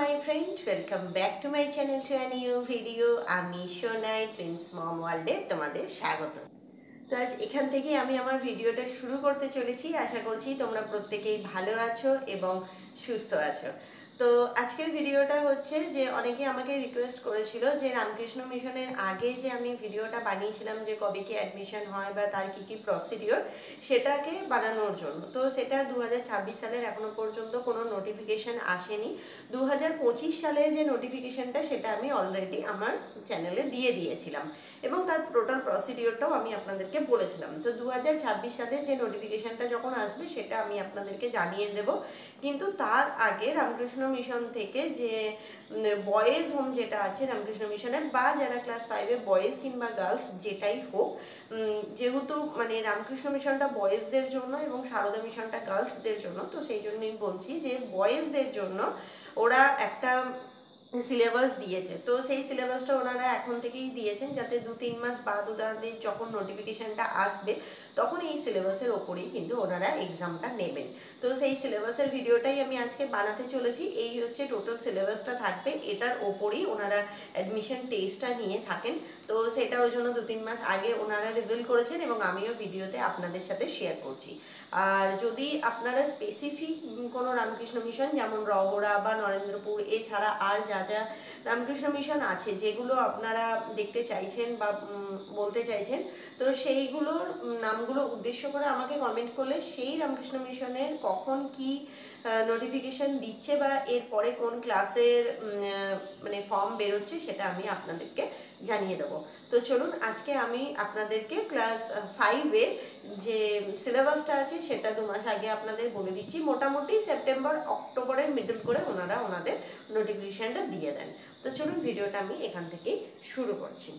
my friend, welcome back to my channel to a new video. আমি Sonai twins মম ওয়ার্ল্ডে তোমাদের স্বাগত। তো আজ এখান থেকে আমি আমার ভিডিওটা শুরু করতে চলেছি। আশা করছি তোমরা প্রত্যেকেই ভালো আছো এবং সুস্থ আছো। তো আজকের ভিডিওটা হচ্ছে যে অনেকে আমাকে রিকোয়েস্ট করেছিল যে রামকৃষ্ণ মিশনের আগে যে আমি ভিডিওটা বানিয়েছিলাম যে কবে কি অ্যাডমিশন হয় বা তার কি কি প্রসিডিওর সেটাকে বানানোর জন্য। তো সেটা 2026 সালের এখনো পর্যন্ত কোনো নোটিফিকেশন আসেনি। 2025 সালের যে নোটিফিকেশনটা সেটা আমি অলরেডি আমার চ্যানেলে দিয়ে দিয়েছিলাম এবং তার টোটাল প্রসিডিওরটাও আমি আপনাদেরকে বলেছিলাম। তো 2026 সালের যে নোটিফিকেশনটা যখন আসবে সেটা আমি আপনাদেরকে জানিয়ে দেব। কিন্তু তার আগে রামকৃষ্ণ মিশন থেকে যে বয়েজ হোম যেটা আছে রামকৃষ্ণ মিশনে বা যারা ক্লাস 5-এ বয়েজ কিংবা গার্লস যেটাই হোক, যেহেতু মানে রামকৃষ্ণ মিশনটা বয়েজদের জন্য এবং সারদা মিশনটা গার্লসদের জন্য, তো সেই জন্যই বলছি যে বয়েজদের জন্য ওরা একটা সিলেবাস দিয়েছে। তো সেই সিলেবাসটা ওনারা এখন থেকেই দিয়েছেন যাতে 2-3 মাস বাদ ওনাদের যখন নোটিফিকেশনটা আসবে তখন এই সিলেবাসের ওপরেই কিন্তু ওনারা এক্সামটা নেবেন। তো সেই সিলেবাসের ভিডিওটাই আমি আজকে বানাতে চলেছি। এই হচ্ছে টোটাল সিলেবাসটা থাকবে, এটার ওপরেই ওনারা অ্যাডমিশন টেস্টটা নিয়ে থাকেন। তো সেটা ওই জন্য 2-3 মাস আগে ওনারা রিভিল করেছেন এবং আমিও ভিডিওতে আপনাদের সাথে শেয়ার করছি। আর যদি আপনারা স্পেসিফিক কোনো রামকৃষ্ণ মিশন যেমন রহরা বা নরেন্দ্রপুর এছাড়া আর যা যা রামকৃষ্ণ মিশন আছে যেগুলো আপনারা দেখতে চাইছেন বা বলতে চাইছেন, তো সেইগুলোর নামগুলো উদ্দেশ্য করে আমাকে কমেন্ট করলে সেই রামকৃষ্ণ মিশনের কখন কি নোটিফিকেশন দিচ্ছে বা এরপরে কোন ক্লাসের মানে ফর্ম বেরোচ্ছে সেটা আমি আপনাদেরকে জানিয়ে দেবো। তো চলুন আজকে আমি আপনাদেরকে ক্লাস 5-এ যে সিলেবাসটা আছে সেটা 2 মাস আগে আপনাদের বলে দিচ্ছি। মোটামুটি সেপ্টেম্বর অক্টোবরের মিডল করে ওনারা ওনাদের নোটিফিকেশনটা দিয়ে দেন। তো চলুন ভিডিওটা আমি এখান থেকেই শুরু করছি।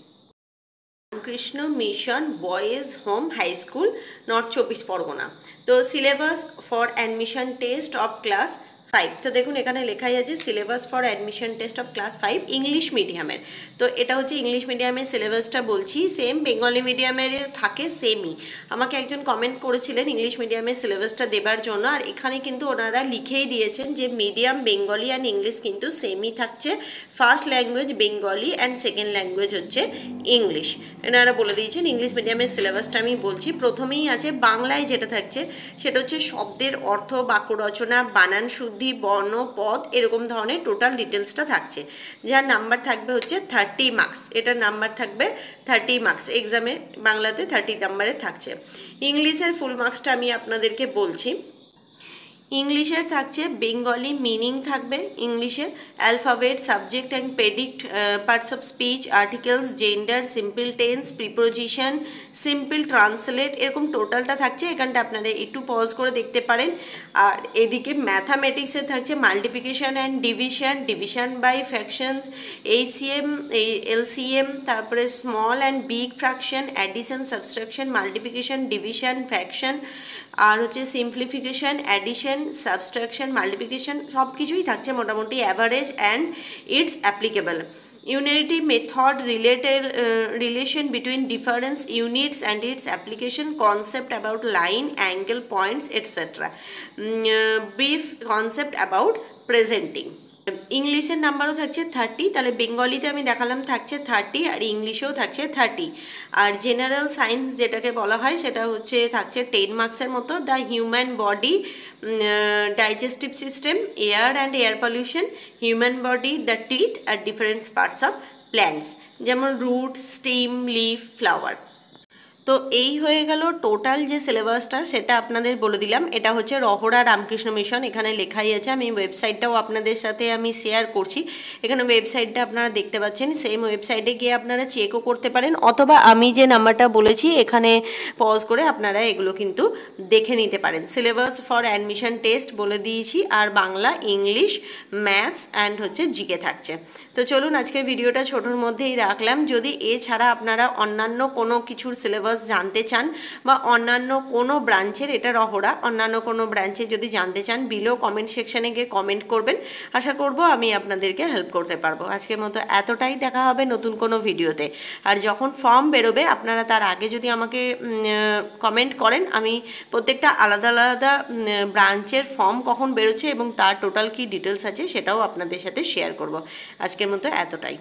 Ramakrishna mission boys home high school, north 24 Parganas. তো syllabus for admission test of class 5। তো দেখুন এখানে লেখাই আছে syllabus for admission test of class 5 English মিডিয়ামের। তো এটা হচ্ছে ইংলিশ মিডিয়ামের সিলেবাসটা বলছি, সেম বেঙ্গলি মিডিয়ামের থাকে সেমই। আমাকে একজন কমেন্ট করেছিলেন ইংলিশ মিডিয়ামের সিলেবাসটা দেবার জন্য, আর এখানে কিন্তু ওনারা লিখেই দিয়েছেন যে মিডিয়াম বেঙ্গলি অ্যান্ড ইংলিশ কিন্তু সেমই থাকছে। First language Bengali and second language হচ্ছে ইংলিশ। এনারা বলে দিয়েছেন ইংলিশ মিডিয়ামের সিলেবাসটা আমি বলছি। প্রথমেই আছে বাংলায় যেটা থাকছে সেটা হচ্ছে শব্দের অর্থ, বাক্য রচনা, বানান শুদ্ধি, বর্ণ, পদ, এরকম ধরনের টোটাল ডিটেলসটা থাকছে। যার নাম্বার থাকবে হচ্ছে 30 মার্কস। এটার নাম্বার থাকবে 30 মার্কস। এক্সামে বাংলাতে 30 নাম্বারে থাকছে। ইংলিশের ফুল মার্কসটা আমি আপনাদেরকে বলছি। ইংলিশের থাকছে বেঙ্গলি মিনিং থাকবে, ইংলিশে alphabet, subject and predict, parts of speech, articles, gender, simple tense, preposition, simple translate, এরকম টোটালটা থাকছে। এখানটা আপনারা একটু পজ করে দেখতে পারেন। আর এদিকে ম্যাথামেটিক্সে থাকছে multiplication and division, division by fractions, HCM, LCM, তারপরে small and big fraction, addition, subtraction, multiplication, division, fraction, আর হচ্ছে সিম্পলিফিকেশন, অ্যাডিশন, সাবট্রাকশন, মাল্টিপ্লিকেশন, সব কিছুই থাকছে মোটামুটি। Average and its applicable, unity method, relation between different units and its application, concept about line, angle, points, etc. Brief concept about presenting. ইংলিশের নাম্বারও থাকছে 30, তাহলে বেঙ্গলিতে আমি দেখালাম থাকছে 30 আর ইংলিশেও থাকছে 30। আর জেনারেল সায়েন্স যেটাকে বলা হয় সেটা হচ্ছে থাকছে 10 মার্কসের মতো। The human body, digestive system, air and air pollution, human body, the teeth আর ডিফারেন্ট পার্টস অফ প্ল্যান্টস, যেমন রুট, স্টিম, লিফ, ফ্লাওয়ার। তো এই হয়ে গেল টোটাল যে সিলেবাসটা সেটা আপনাদের বলে দিলাম। এটা হচ্ছে রহরা রামকৃষ্ণ মিশন, এখানে লেখাই আছে। আমি ওয়েবসাইটটাও আপনাদের সাথে আমি শেয়ার করছি। এখানে ওয়েবসাইটটা আপনারা দেখতে পাচ্ছেন, সেম ওয়েবসাইটে গিয়ে আপনারা চেকও করতে পারেন, অথবা আমি যে নাম্বারটা বলেছি এখানে পজ করে আপনারা এগুলো কিন্তু দেখে নিতে পারেন। সিলেবাস ফর অ্যাডমিশন টেস্ট বলে দিয়েছি, আর বাংলা, ইংলিশ, ম্যাথস অ্যান্ড হচ্ছে জিকে থাকছে। তো চলুন আজকের ভিডিওটা ছোটোর মধ্যেই রাখলাম। যদি এছাড়া আপনারা অন্যান্য কোনো কিছুর সিলেবাস সিলেবাস জানতে চান বা অন্যান্য কোনো ব্রাঞ্চের, এটা রহরা, অন্যান্য কোনো ব্রাঞ্চে যদি জানতে চান বিলো কমেন্ট সেকশানে গিয়ে কমেন্ট করবেন। আশা করব আমি আপনাদেরকে হেল্প করতে পারবো। আজকের মতো এতটাই, দেখা হবে নতুন কোনো ভিডিওতে। আর যখন ফর্ম বেরোবে আপনারা তার আগে যদি আমাকে কমেন্ট করেন, আমি প্রত্যেকটা আলাদা আলাদা ব্রাঞ্চের ফর্ম কখন বেরোচ্ছে এবং তার টোটাল কী ডিটেলস আছে সেটাও আপনাদের সাথে শেয়ার করব। আজকের মতো এতটাই।